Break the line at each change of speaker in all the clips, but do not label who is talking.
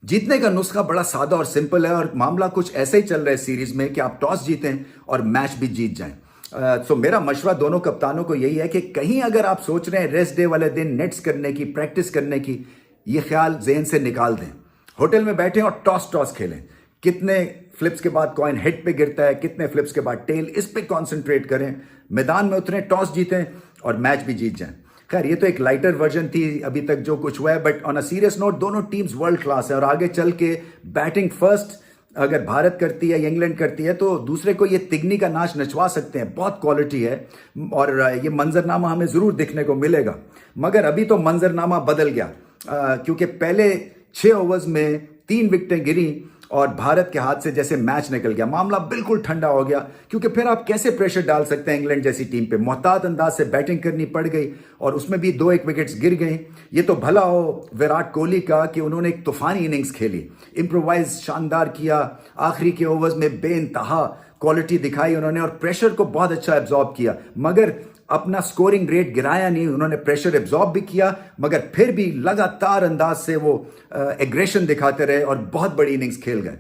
जीतने का नुस्खा बड़ा सादा और सिंपल है और मामला कुछ ऐसे ही चल रहा है सीरीज में कि आप टॉस जीतें और मैच भी जीत जाएं। सो मेरा मशवरा दोनों कप्तानों को यही है कि कहीं अगर आप सोच रहे हैं रेस्ट डे वाले दिन नेट्स करने की, प्रैक्टिस करने की, ये ख्याल जहन से निकाल दें। होटल में बैठें और टॉस टॉस खेलें। कितने फ्लिप्स के बाद कॉइन हेड पे गिरता है, कितने फ्लिप्स के बाद टेल, इस पे कॉन्सेंट्रेट करें। मैदान में उतरें, टॉस जीतें और मैच भी जीत जाएं। खैर ये तो एक लाइटर वर्जन थी अभी तक जो कुछ हुआ है, but on a serious note दोनों टीम्स वर्ल्ड क्लास है और आगे चल के बैटिंग फर्स्ट अगर भारत करती है या इंग्लैंड करती है तो दूसरे को ये तिगनी का नाच नचवा सकते हैं। बहुत क्वालिटी है और ये मंजरनामा हमें जरूर देखने को मिलेगा। मगर अभी तो मंजरनामा बदल गया क्योंकि पहले 6 ओवर्स में 3 विकेटें गिरी और भारत के हाथ से जैसे मैच निकल गया। मामला बिल्कुल ठंडा हो गया क्योंकि फिर आप कैसे प्रेशर डाल सकते हैं इंग्लैंड जैसी टीम पे। मोहतात अंदाज से बैटिंग करनी पड़ गई और उसमें भी 2-1 विकेट्स गिर गए। ये तो भला हो विराट कोहली का कि उन्होंने एक तूफानी इनिंग्स खेली, इम्प्रोवाइज शानदार किया, आखिरी के ओवर्स में बेइंतहा क्वालिटी दिखाई उन्होंने और प्रेशर को बहुत अच्छा एब्जॉर्ब किया। मगर अपना स्कोरिंग रेट गिराया नहीं, उन्होंने प्रेशर एब्जॉर्ब भी किया मगर फिर भी लगातार अंदाज से वो एग्रेशन दिखाते रहे और बहुत बड़ी इनिंग्स खेल गए।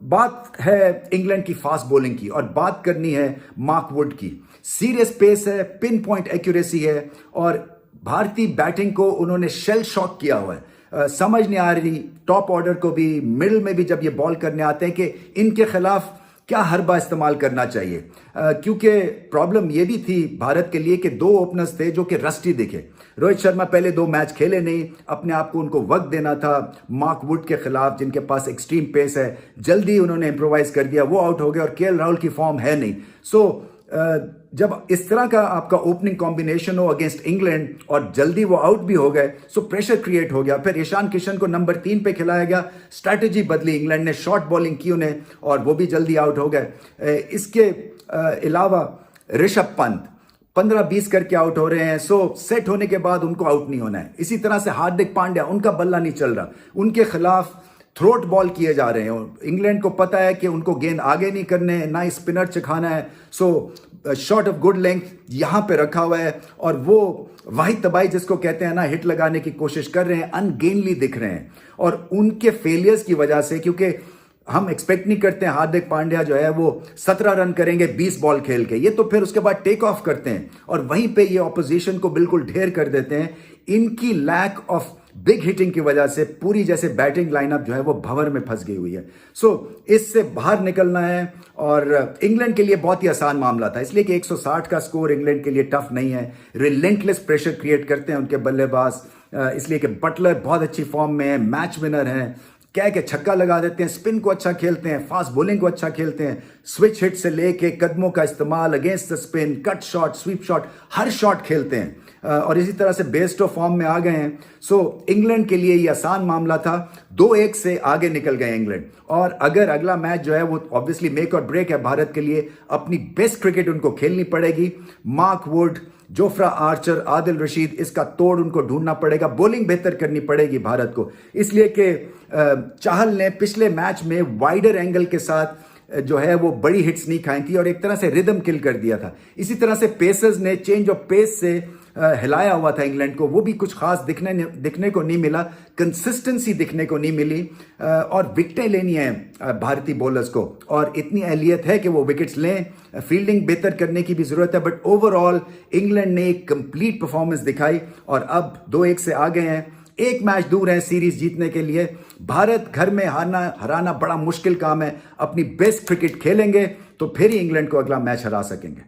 बात है इंग्लैंड की फास्ट बॉलिंग की और बात करनी है मार्क वुड की। सीरियस पेस है, पिन पॉइंट एक्यूरेसी है और भारतीय बैटिंग को उन्होंने शेल शॉक किया हुआ है। समझ नहीं आ रही टॉप ऑर्डर को भी, मिडिल में भी जब ये बॉल करने आते हैं कि इनके खिलाफ क्या हरबा इस्तेमाल करना चाहिए। क्योंकि प्रॉब्लम ये भी थी भारत के लिए कि 2 ओपनर्स थे जो कि रस्टी दिखे। रोहित शर्मा पहले 2 मैच खेले नहीं, अपने आप को उनको वक्त देना था मार्क वुड के खिलाफ जिनके पास एक्सट्रीम पेस है। जल्दी उन्होंने इंप्रोवाइज कर दिया, वो आउट हो गए और केएल राहुल की फॉर्म है नहीं। सो जब इस तरह का आपका ओपनिंग कॉम्बिनेशन हो अगेंस्ट इंग्लैंड और जल्दी वो आउट भी हो गए, सो प्रेशर क्रिएट हो गया। फिर ईशान किशन को नंबर 3 पे खिलाया गया, स्ट्रैटेजी बदली, इंग्लैंड ने शॉर्ट बॉलिंग की उन्हें और वो भी जल्दी आउट हो गए। इसके अलावा ऋषभ पंत 15-20 करके आउट हो रहे हैं। सो सेट होने के बाद उनको आउट नहीं होना है। इसी तरह से हार्दिक पांड्या, उनका बल्ला नहीं चल रहा, उनके खिलाफ थ्रोट बॉल किए जा रहे हैं। इंग्लैंड को पता है कि उनको गेंद आगे नहीं करने हैं, ना ही स्पिनर चखाना है। सो शॉट ऑफ गुड लेंथ यहां पे रखा हुआ है और वो वाहिद तबाही जिसको कहते हैं ना, हिट लगाने की कोशिश कर रहे हैं, अनगेनली दिख रहे हैं। और उनके फेलियर्स की वजह से, क्योंकि हम एक्सपेक्ट नहीं करते हैं हार्दिक पांड्या जो है वो 17 रन करेंगे 20 बॉल खेल के, ये तो फिर उसके बाद टेक ऑफ करते हैं और वहीं पे ये ऑपोजिशन को बिल्कुल ढेर कर देते हैं। इनकी लैक ऑफ बिग हिटिंग की वजह से पूरी जैसे बैटिंग लाइनअप जो है वो भंवर में फंस गई हुई है। सो इससे बाहर निकलना है और इंग्लैंड के लिए बहुत ही आसान मामला था, इसलिए कि 160 का स्कोर इंग्लैंड के लिए टफ नहीं है। रिलेंटलेस प्रेशर क्रिएट करते हैं उनके बल्लेबाज, इसलिए कि बटलर बहुत अच्छी फॉर्म में है, मैच विनर है, के छक्का लगा देते हैं, स्पिन को अच्छा खेलते हैं, फास्ट बॉलिंग को अच्छा खेलते हैं, स्विच हिट से लेके कदमों का इस्तेमाल, against the spin, cut shot, sweep shot, her shot खेलते हैं और इसी तरह से बेस्ट ऑफ फॉर्म में आ गए हैं। सो इंग्लैंड के लिए ये आसान मामला था, 2-1 से आगे निकल गए इंग्लैंड। और अगर अगला मैच जो है वो ऑब्वियसली मेक और ब्रेक है भारत के लिए, अपनी बेस्ट क्रिकेट उनको खेलनी पड़ेगी। Mark Wood, Jofra Archer, Adil Rashid, इसका तोड़ उनको ढूंढना पड़ेगा। बॉलिंग बेहतर करनी पड़ेगी भारत को, इसलिए कि चाहल ने पिछले मैच में वाइडर एंगल के साथ जो है वो बड़ी हिट्स नहीं खाई थी और एक तरह से रिदम किल कर दिया था। इसी तरह से पेसर्स ने चेंज ऑफ पेस से हिलाया हुआ था इंग्लैंड को, वो भी कुछ खास दिखने को नहीं मिला, कंसिस्टेंसी दिखने को नहीं मिली। और विकेटें लेनी है भारतीय बॉलर्स को और इतनी अहलियत है कि वो विकेट्स लें। फील्डिंग बेहतर करने की भी जरूरत है, बट ओवरऑल इंग्लैंड ने एक कंप्लीट परफॉर्मेंस दिखाई और अब 2-1 से आ गए हैं। 1 मैच दूर है सीरीज जीतने के लिए। भारत घर में हराना बड़ा मुश्किल काम है। अपनी बेस्ट क्रिकेट खेलेंगे तो फिर ही इंग्लैंड को अगला मैच हरा सकेंगे।